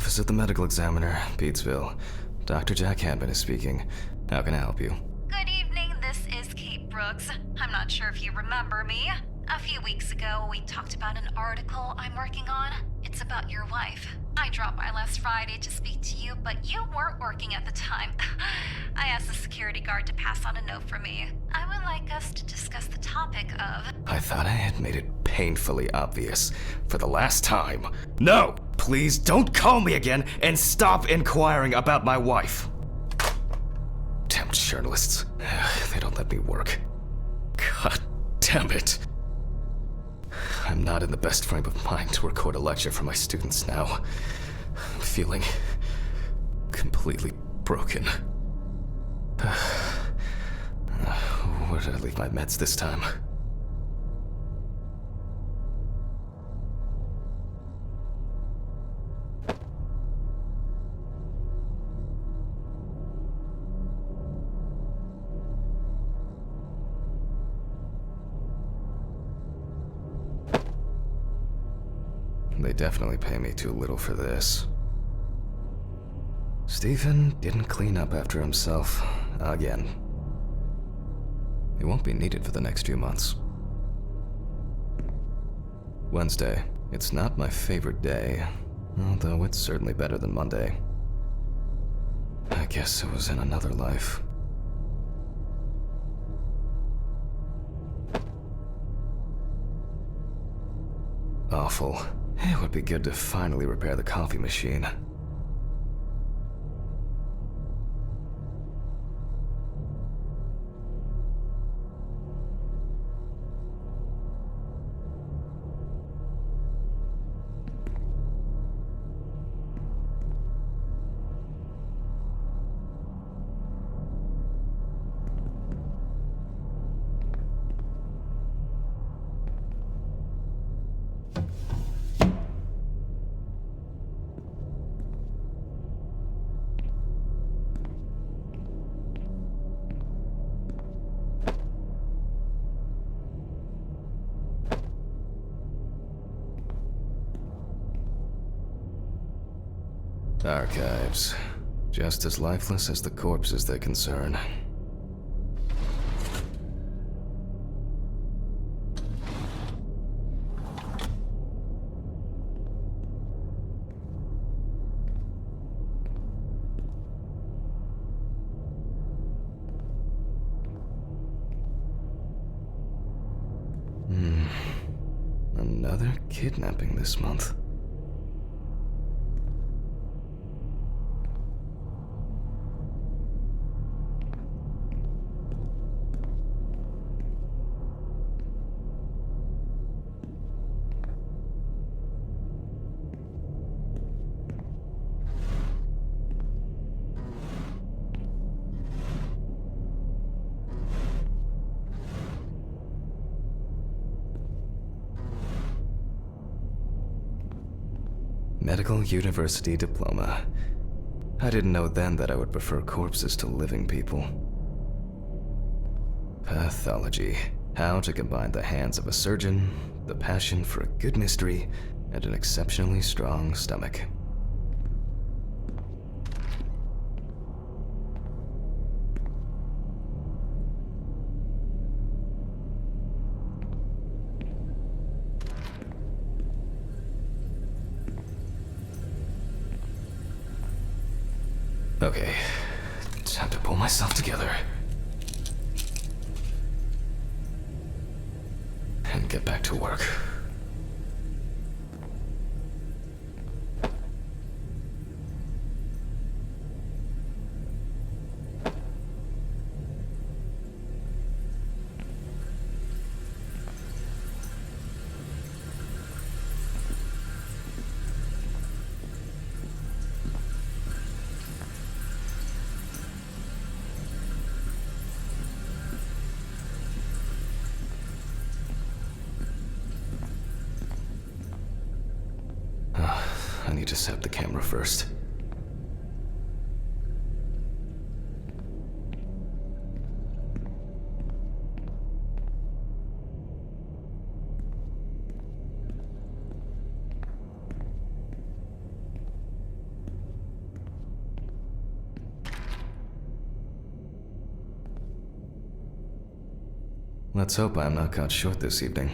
Office of the Medical Examiner, Pete'sville. Dr. Jack Hampton is speaking. How can I help you? Good evening, this is Kate Brooks. I'm not sure if you remember me. A few weeks ago, we talked about an article I'm working on. It's about your wife. I dropped by last Friday to speak to you, but you weren't working at the time. I asked the security guard to pass on a note for me. I would like us to discuss the topic of... I thought I had made it painfully obvious for the last time. No! Please don't call me again and stop inquiring about my wife. Damn journalists. They don't let me work. God damn it. I'm not in the best frame of mind to record a lecture for my students now. I'm feeling completely broken. Where did I leave my meds this time? They definitely pay me too little for this. Stephen didn't clean up after himself again. He won't be needed for the next few months. Wednesday. It's not my favorite day, although it's certainly better than Monday. I guess it was in another life. Awful. It would be good to finally repair the coffee machine. Archives. Just as lifeless as the corpses they concern. Another kidnapping this month. Medical University diploma. I didn't know then that I would prefer corpses to living people. Pathology. How to combine the hands of a surgeon, the passion for a good mystery, and an exceptionally strong stomach. Okay, time to pull myself together. And get back to work. I need to set up the camera first. Let's hope I'm not caught short this evening.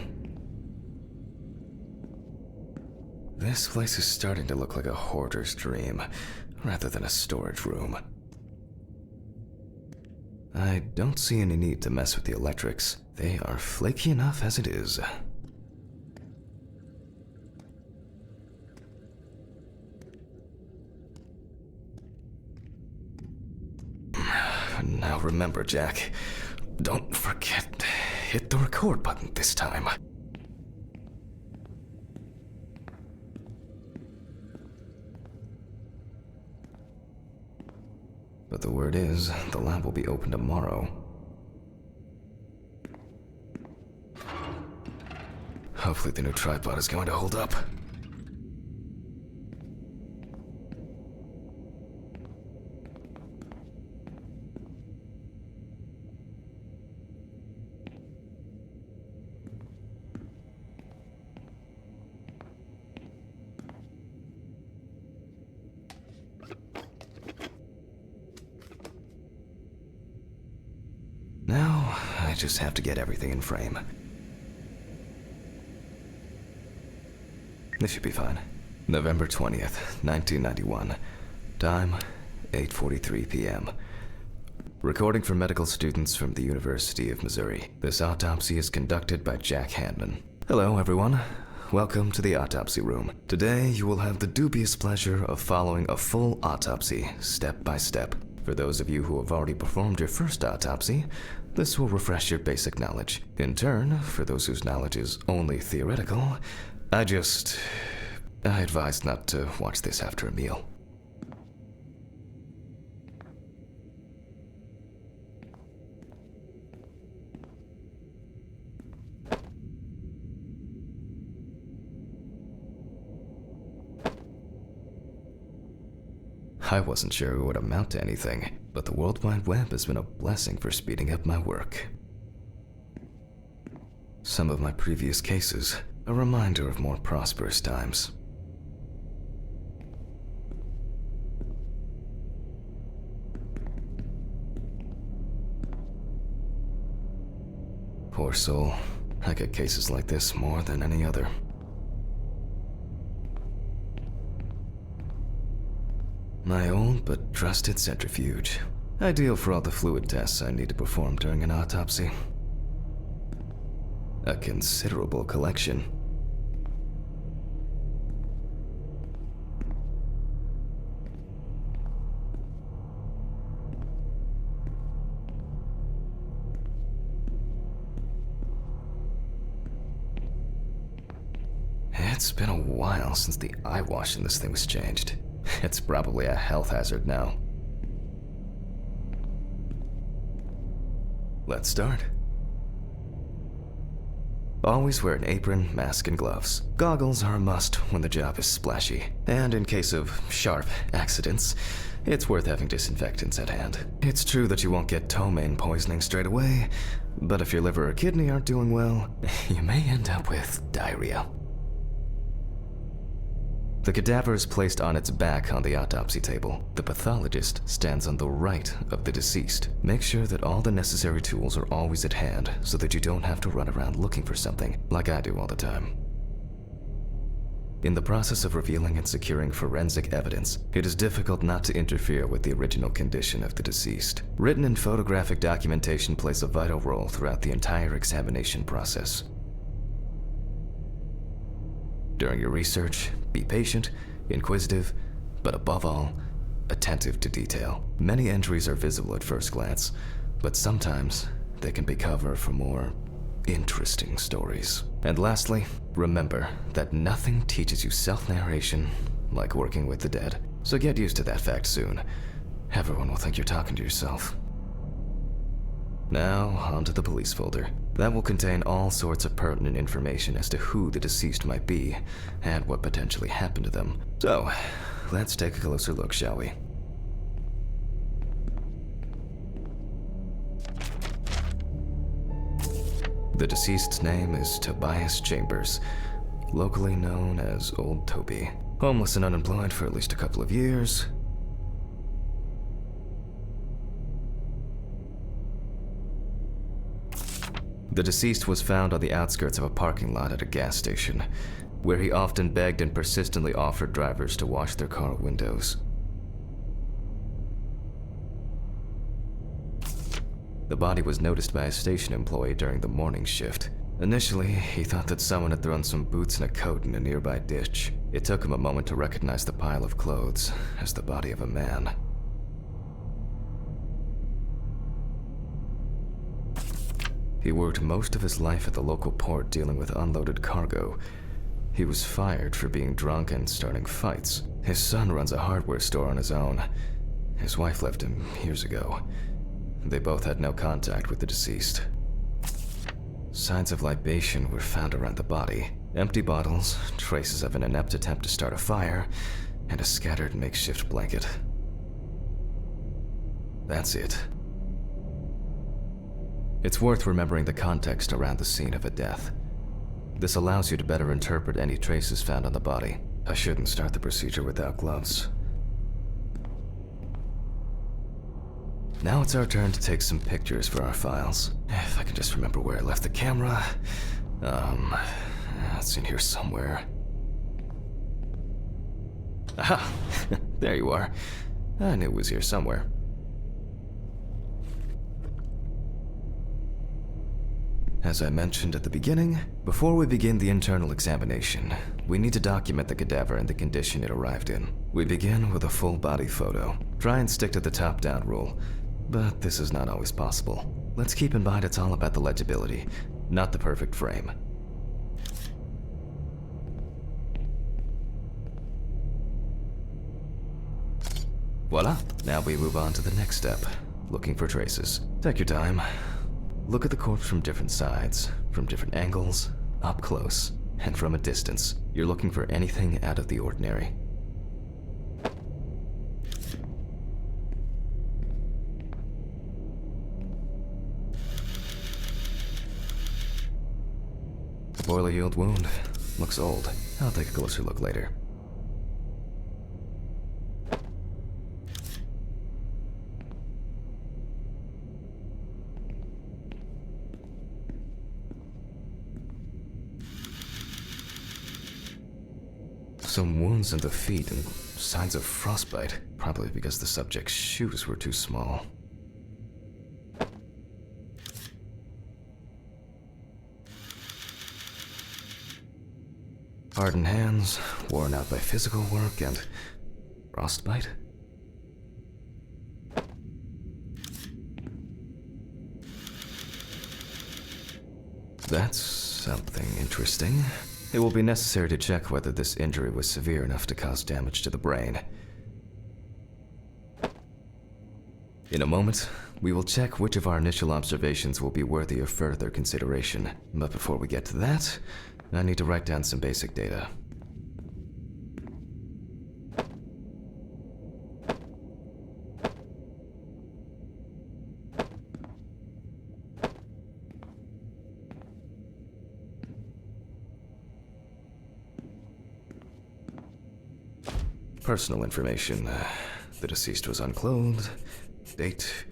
This place is starting to look like a hoarder's dream, rather than a storage room. I don't see any need to mess with the electrics. They are flaky enough as it is. Now remember, Jack, don't forget to hit the record button this time. But the word is, the lab will be open tomorrow. Hopefully the new tripod is going to hold up. Now, I just have to get everything in frame. This should be fine. November 20th, 1991. Time, 8:43 p.m. Recording for medical students from the University of Missouri. This autopsy is conducted by Jack Hanman. Hello, everyone. Welcome to the autopsy room. Today, you will have the dubious pleasure of following a full autopsy, step by step. For those of you who have already performed your first autopsy, this will refresh your basic knowledge. In turn, for those whose knowledge is only theoretical, I advise not to watch this after a meal. I wasn't sure it would amount to anything, but the World Wide Web has been a blessing for speeding up my work. Some of my previous cases, a reminder of more prosperous times. Poor soul, I get cases like this more than any other. My old but trusted centrifuge. Ideal for all the fluid tests I need to perform during an autopsy. A considerable collection. It's been a while since the eye wash in this thing was changed. It's probably a health hazard now. Let's start. Always wear an apron, mask, and gloves. Goggles are a must when the job is splashy. And in case of sharp accidents, it's worth having disinfectants at hand. It's true that you won't get ptomaine poisoning straight away, but if your liver or kidney aren't doing well, you may end up with diarrhea. The cadaver is placed on its back on the autopsy table. The pathologist stands on the right of the deceased. Make sure that all the necessary tools are always at hand so that you don't have to run around looking for something, like I do all the time. In the process of revealing and securing forensic evidence, it is difficult not to interfere with the original condition of the deceased. Written and photographic documentation plays a vital role throughout the entire examination process. During your research, be patient, inquisitive, but above all, attentive to detail. Many injuries are visible at first glance, but sometimes they can be cover for more interesting stories. And lastly, remember that nothing teaches you self-narration like working with the dead. So get used to that fact soon. Everyone will think you're talking to yourself. Now, onto the police folder. That will contain all sorts of pertinent information as to who the deceased might be and what potentially happened to them. So, let's take a closer look, shall we? The deceased's name is Tobias Chambers, locally known as Old Toby. Homeless and unemployed for at least a couple of years. The deceased was found on the outskirts of a parking lot at a gas station, where he often begged and persistently offered drivers to wash their car windows. The body was noticed by a station employee during the morning shift. Initially, he thought that someone had thrown some boots and a coat in a nearby ditch. It took him a moment to recognize the pile of clothes as the body of a man. He worked most of his life at the local port dealing with unloaded cargo. He was fired for being drunk and starting fights. His son runs a hardware store on his own. His wife left him years ago. They both had no contact with the deceased. Signs of libation were found around the body. Empty bottles, traces of an inept attempt to start a fire, and a scattered makeshift blanket. That's it. It's worth remembering the context around the scene of a death. This allows you to better interpret any traces found on the body. I shouldn't start the procedure without gloves. Now it's our turn to take some pictures for our files. If I can just remember where I left the camera. It's in here somewhere. Aha! There you are. I knew it was here somewhere. As I mentioned at the beginning, before we begin the internal examination, we need to document the cadaver and the condition it arrived in. We begin with a full body photo. Try and stick to the top-down rule, but this is not always possible. Let's keep in mind it's all about the legibility, not the perfect frame. Voila! Now we move on to the next step, looking for traces. Take your time. Look at the corpse from different sides, from different angles, up close, and from a distance. You're looking for anything out of the ordinary. A poorly healed wound. Looks old. I'll take a closer look later. Some wounds in the feet and signs of frostbite, probably because the subject's shoes were too small. Hardened hands, worn out by physical work, and frostbite? That's something interesting. It will be necessary to check whether this injury was severe enough to cause damage to the brain. In a moment, we will check which of our initial observations will be worthy of further consideration. But before we get to that, I need to write down some basic data. Personal information. The deceased was unclothed. Date.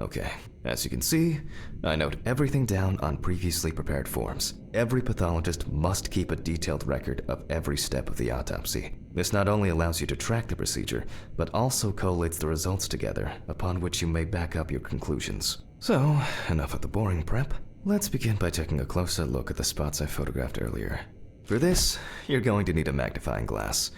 Okay. As you can see, I note everything down on previously prepared forms. Every pathologist must keep a detailed record of every step of the autopsy. This not only allows you to track the procedure, but also collates the results together, upon which you may back up your conclusions. So, enough of the boring prep. Let's begin by taking a closer look at the spots I photographed earlier. For this, you're going to need a magnifying glass.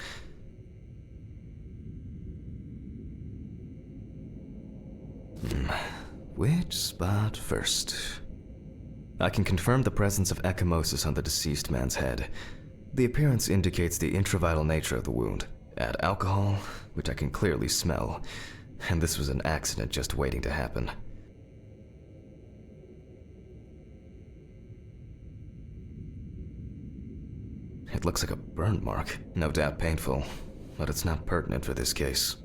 Which spot first? I can confirm the presence of ecchymosis on the deceased man's head. The appearance indicates the intravital nature of the wound. Add alcohol, which I can clearly smell, and this was an accident just waiting to happen. It looks like a burn mark, no doubt painful, but it's not pertinent for this case.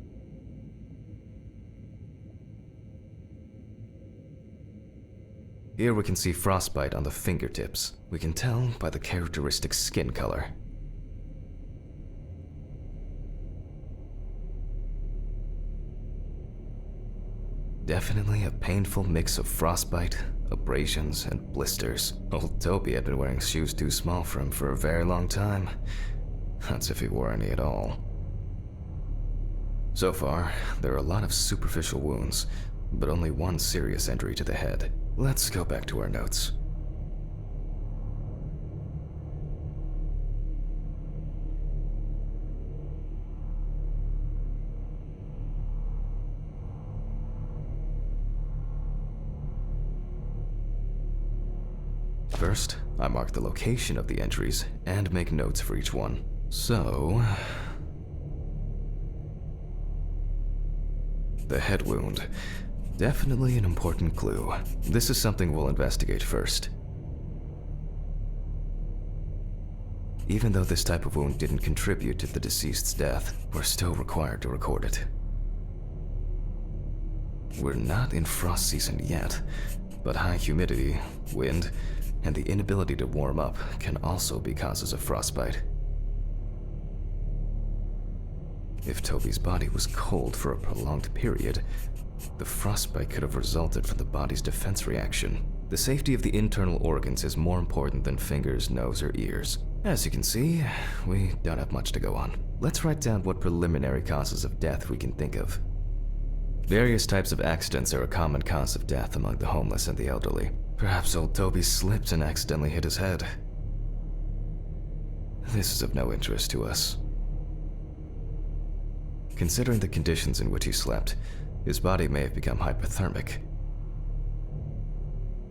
Here we can see frostbite on the fingertips. We can tell by the characteristic skin color. Definitely a painful mix of frostbite, abrasions, and blisters. Old Toby had been wearing shoes too small for him for a very long time. That's if he wore any at all. So far, there are a lot of superficial wounds, but only one serious injury to the head. Let's go back to our notes. First, I mark the location of the injuries and make notes for each one. So, the head wound. Definitely an important clue. This is something we'll investigate first. Even though this type of wound didn't contribute to the deceased's death, we're still required to record it. We're not in frost season yet, but high humidity, wind, and the inability to warm up can also be causes of frostbite. If Toby's body was cold for a prolonged period, the frostbite could have resulted from the body's defense reaction. The safety of the internal organs is more important than fingers, nose, or ears. As you can see, we don't have much to go on. Let's write down what preliminary causes of death we can think of. Various types of accidents are a common cause of death among the homeless and the elderly. Perhaps old Toby slipped and accidentally hit his head. This is of no interest to us. Considering the conditions in which he slept, his body may have become hypothermic.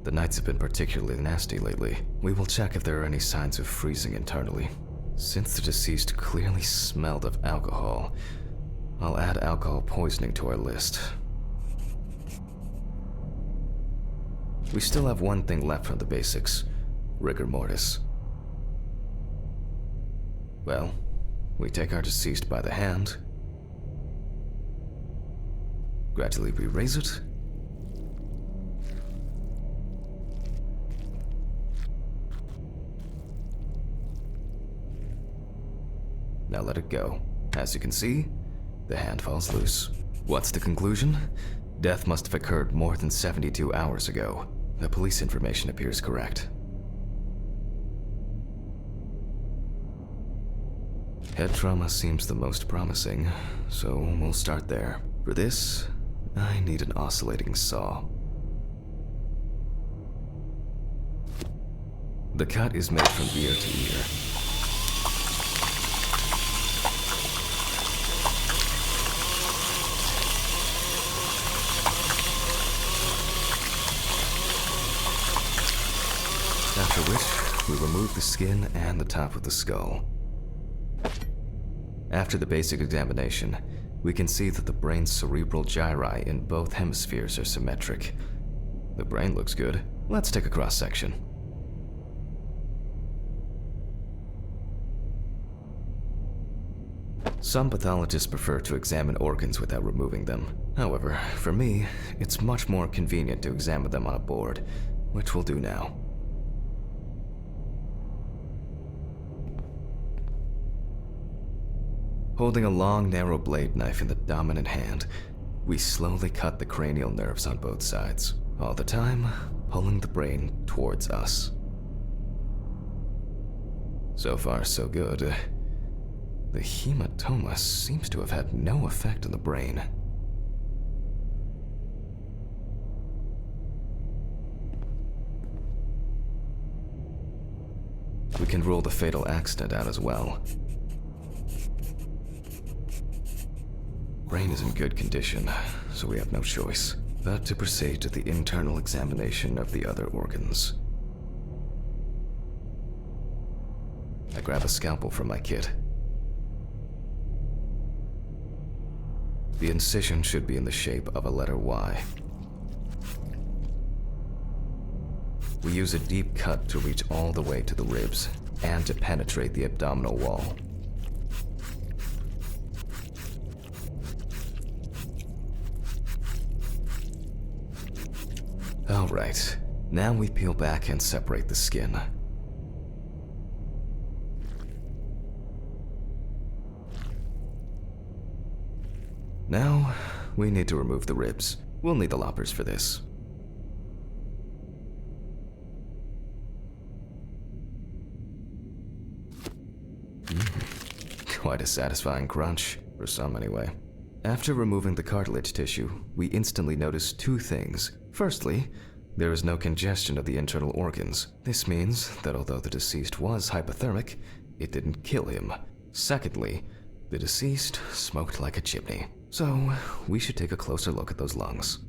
The nights have been particularly nasty lately. We will check if there are any signs of freezing internally. Since the deceased clearly smelled of alcohol, I'll add alcohol poisoning to our list. We still have one thing left from the basics: rigor mortis. Well, we take our deceased by the hand, gradually we raise it, now let it go. As you can see, the hand falls loose. What's the conclusion? Death must have occurred more than 72 hours ago. The police information appears correct. Head trauma seems the most promising, so we'll start there. For this, I need an oscillating saw. The cut is made from ear to ear. After which, we remove the skin and the top of the skull. After the basic examination, we can see that the brain's cerebral gyri in both hemispheres are symmetric. The brain looks good. Let's take a cross-section. Some pathologists prefer to examine organs without removing them. However, for me, it's much more convenient to examine them on a board, which we'll do now. Holding a long, narrow blade knife in the dominant hand, we slowly cut the cranial nerves on both sides, all the time pulling the brain towards us. So far, so good. The hematoma seems to have had no effect on the brain. We can rule the fatal accident out as well. Brain is in good condition, so we have no choice but to proceed to the internal examination of the other organs. I grab a scalpel from my kit. The incision should be in the shape of a letter Y. We use a deep cut to reach all the way to the ribs and to penetrate the abdominal wall. Alright, now we peel back and separate the skin. Now, we need to remove the ribs. We'll need the loppers for this. Quite a satisfying crunch, for some anyway. After removing the cartilage tissue, we instantly noticed two things. Firstly, there is no congestion of the internal organs. This means that although the deceased was hypothermic, it didn't kill him. Secondly, the deceased smoked like a chimney. So, we should take a closer look at those lungs.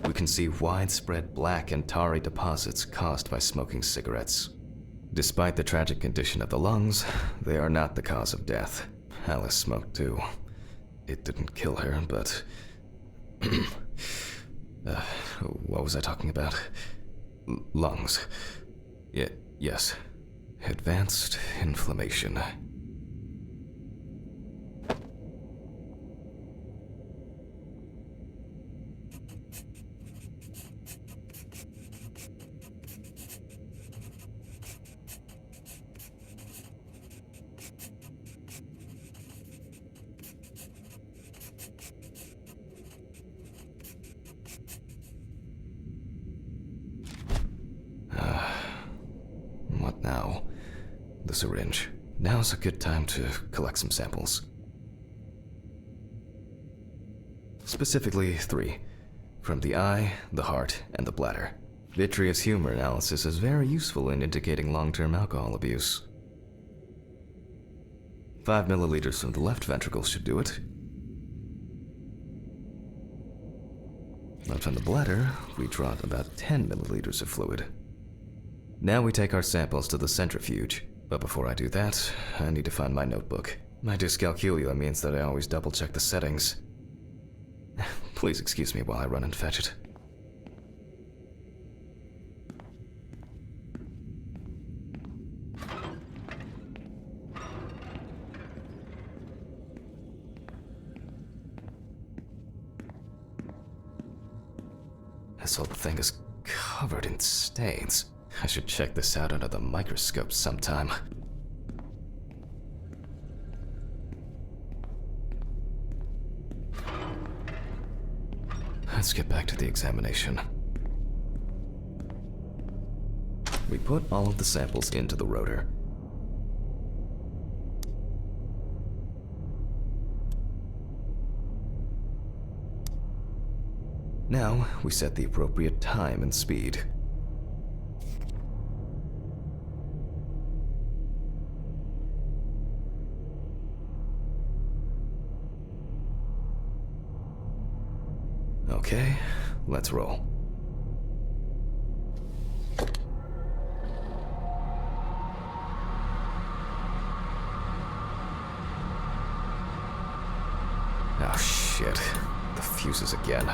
We can see widespread black and tarry deposits caused by smoking cigarettes. Despite the tragic condition of the lungs, they are not the cause of death. Alice smoked too. It didn't kill her, but... what was I talking about? Lungs. Yes. Advanced inflammation. What now? The syringe. Now's a good time to collect some samples. Specifically 3. From the eye, the heart, and the bladder. Vitreous humor analysis is very useful in indicating long-term alcohol abuse. 5 milliliters from the left ventricle should do it. Now from the bladder, we draw about 10 milliliters of fluid. Now we take our samples to the centrifuge, but before I do that, I need to find my notebook. My dyscalculia means that I always double-check the settings. Please excuse me while I run and fetch it. This whole thing is covered in stains. I should check this out under the microscope sometime. Let's get back to the examination. We put all of the samples into the rotor. Now, we set the appropriate time and speed. Okay, let's roll. Oh shit, the fuses again.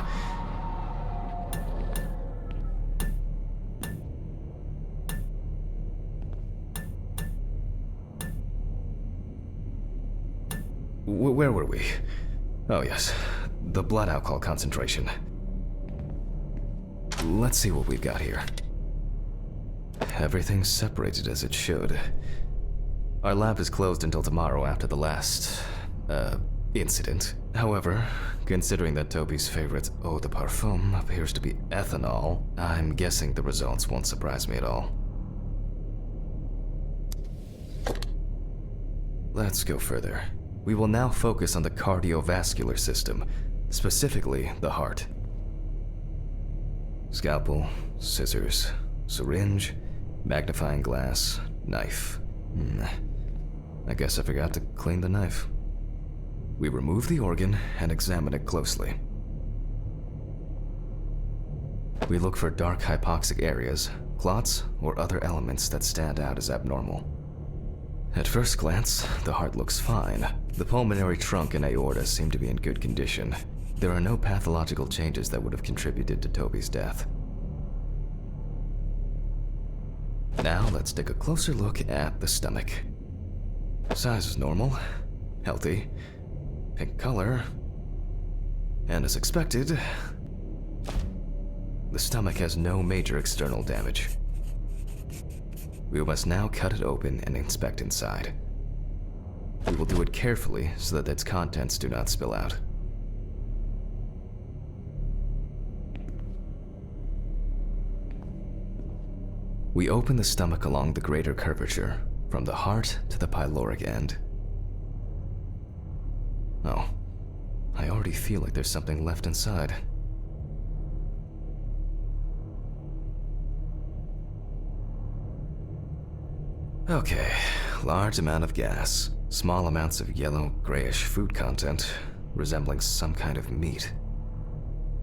Where were we? Oh yes, the blood alcohol concentration. Let's see what we've got here. Everything's separated as it should. Our lab is closed until tomorrow after the last, incident. However, considering that Toby's favorite eau de parfum appears to be ethanol, I'm guessing the results won't surprise me at all. Let's go further. We will now focus on the cardiovascular system, specifically the heart. Scalpel, scissors, syringe, magnifying glass, knife. I guess I forgot to clean the knife. We remove the organ and examine it closely. We look for dark hypoxic areas, clots, or other elements that stand out as abnormal. At first glance, the heart looks fine. The pulmonary trunk and aorta seem to be in good condition. There are no pathological changes that would have contributed to Toby's death. Now let's take a closer look at the stomach. Size is normal, healthy, pink color, and as expected, the stomach has no major external damage. We must now cut it open and inspect inside. We will do it carefully so that its contents do not spill out. We open the stomach along the greater curvature, from the heart to the pyloric end. Oh, I already feel like there's something left inside. Okay, large amount of gas, small amounts of yellow, grayish food content, resembling some kind of meat.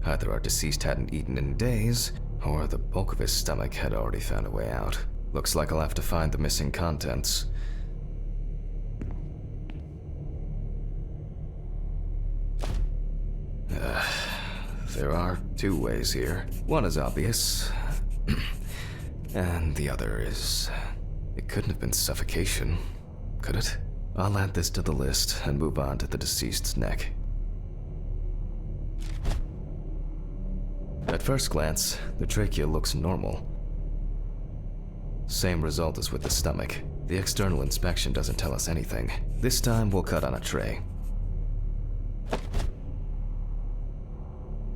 Either our deceased hadn't eaten in days, or the bulk of his stomach had already found a way out. Looks like I'll have to find the missing contents. There are two ways here. One is obvious, and the other is... It couldn't have been suffocation, could it? I'll add this to the list and move on to the deceased's neck. At first glance, the trachea looks normal. Same result as with the stomach. The external inspection doesn't tell us anything. This time we'll cut on a tray.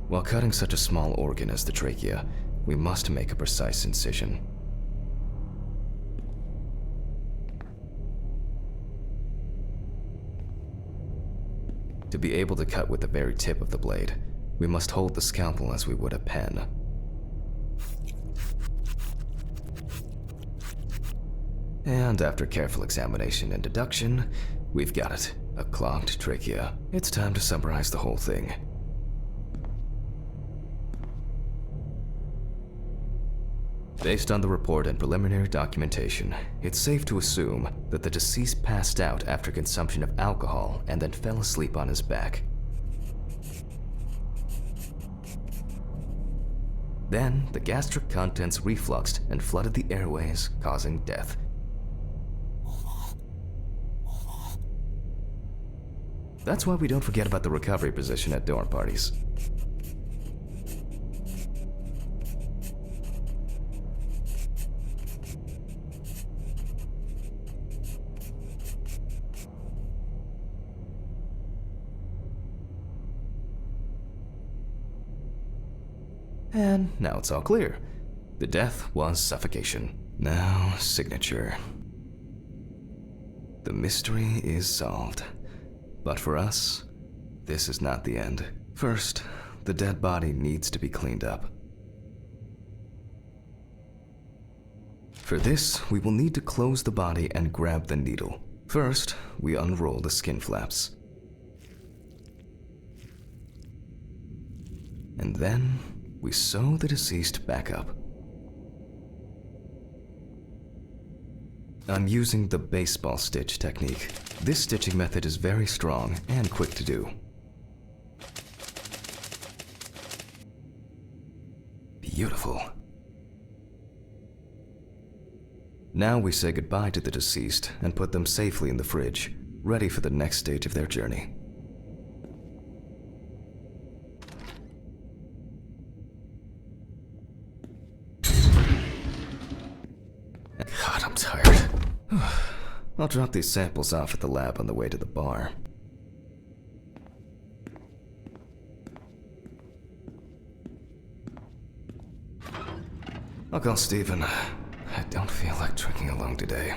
While cutting such a small organ as the trachea, we must make a precise incision. To be able to cut with the very tip of the blade, we must hold the scalpel as we would a pen. And after careful examination and deduction, we've got it, a clogged trachea. It's time to summarize the whole thing. Based on the report and preliminary documentation, it's safe to assume that the deceased passed out after consumption of alcohol and then fell asleep on his back. Then, the gastric contents refluxed and flooded the airways, causing death. That's why we don't forget about the recovery position at dorm parties. And now it's all clear. The death was suffocation. Now, signature. The mystery is solved. But for us, this is not the end. First, the dead body needs to be cleaned up. For this, we will need to close the body and grab the needle. First, we unroll the skin flaps. And then, we sew the deceased back up. I'm using the baseball stitch technique. This stitching method is very strong and quick to do. Beautiful. Now we say goodbye to the deceased and put them safely in the fridge, ready for the next stage of their journey. God, I'm tired. I'll drop these samples off at the lab on the way to the bar. I'll call Steven. I don't feel like drinking alone today.